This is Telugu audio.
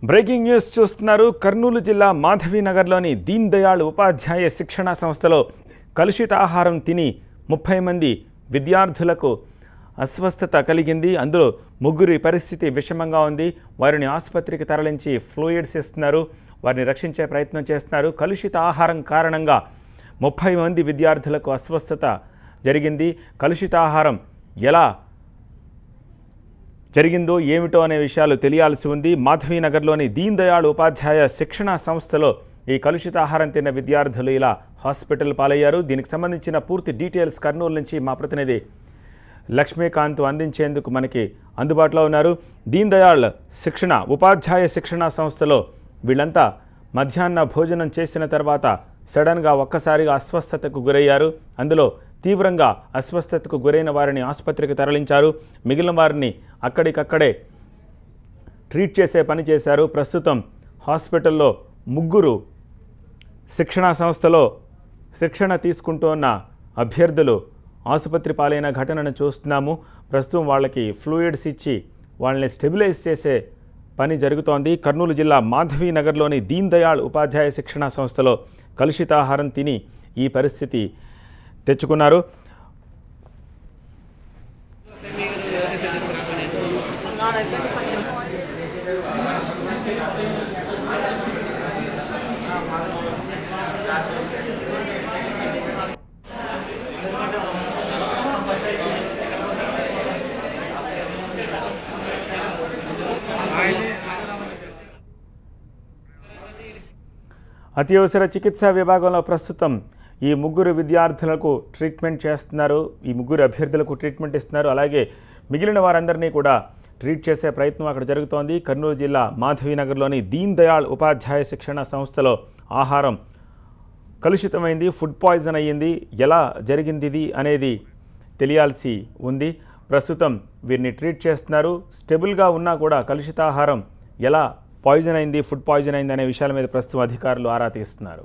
బ్రేకింగ్ న్యూస్ చూస్తున్నారు. కర్నూలు జిల్లా మాధవీనగర్లోని దీన్ దయాళ్ ఉపాధ్యాయ శిక్షణ సంస్థలో కలుషిత ఆహారం తిని 30 మంది విద్యార్థులకు అస్వస్థత కలిగింది. అందులో ముగ్గురి పరిస్థితి విషమంగా ఉంది. వారిని ఆసుపత్రికి తరలించి ఫ్లూయిడ్స్ ఇస్తున్నారు. వారిని రక్షించే ప్రయత్నం చేస్తున్నారు. కలుషిత ఆహారం కారణంగా 30 మంది విద్యార్థులకు అస్వస్థత జరిగింది. కలుషిత ఆహారం ఎలా జరిగిందో ఏమిటో అనే విషయాలు తెలియాల్సి ఉంది. మాధవీనగర్లోని దీన్ దయాళ్ ఉపాధ్యాయ శిక్షణ సంస్థలో ఈ కలుషిత ఆహారం తిన్న విద్యార్థులు ఇలా హాస్పిటల్ పాలయ్యారు. దీనికి సంబంధించిన పూర్తి డీటెయిల్స్ కర్నూలు నుంచి మా ప్రతినిధి లక్ష్మీకాంత్ అందించేందుకు మనకి అందుబాటులో ఉన్నారు. దీన్ దయాళ్ ఉపాధ్యాయ శిక్షణ సంస్థలో వీళ్ళంతా మధ్యాహ్న భోజనం చేసిన తర్వాత సడన్గా ఒక్కసారిగా అస్వస్థతకు గురయ్యారు. అందులో తీవ్రంగా అస్వస్థతకు గురైన వారిని ఆసుపత్రికి తరలించారు. మిగిలిన వారిని అక్కడికక్కడే ట్రీట్ చేసే పని చేశారు. ప్రస్తుతం హాస్పిటల్లో ముగ్గురు శిక్షణా సంస్థలో శిక్షణ తీసుకుంటున్న అభ్యర్థులు ఆసుపత్రి పాలైన ఘటనను చూస్తున్నాము. ప్రస్తుతం వాళ్ళకి ఫ్లూయిడ్స్ ఇచ్చి వాళ్ళని స్టెబిలైజ్ చేసే పని జరుగుతోంది. కర్నూలు జిల్లా మాధవీనగర్లోని దీన్ దయాళ్ ఉపాధ్యాయ శిక్షణా సంస్థలో కలుషితాహారం తిని ఈ పరిస్థితి తెచ్చుకున్నారు. అత్యవసర చికిత్సా విభాగంలో ప్రస్తుతం ఈ ముగ్గురు విద్యార్థులకు ట్రీట్మెంట్ చేస్తున్నారు. ఈ ముగ్గురు అభ్యర్థులకు ట్రీట్మెంట్ ఇస్తున్నారు. అలాగే మిగిలిన వారందరినీ కూడా ట్రీట్ చేసే ప్రయత్నం అక్కడ జరుగుతోంది. కర్నూలు జిల్లా మాధవీనగర్లోని దీన్ దయాళ్ ఉపాధ్యాయ శిక్షణ సంస్థలో ఆహారం కలుషితమైంది, ఫుడ్ పాయిజన్ అయ్యింది. ఎలా జరిగింది ఇది అనేది తెలియాల్సి ఉంది. ప్రస్తుతం వీరిని ట్రీట్ చేస్తున్నారు. స్టెబుల్గా ఉన్నా కూడా కలుషితాహారం ఎలా పాయిజన్ అయింది, ఫుడ్ పాయిజన్ అయింది అనే విషయాల మీద ప్రస్తుతం అధికారులు ఆరా తీస్తున్నారు.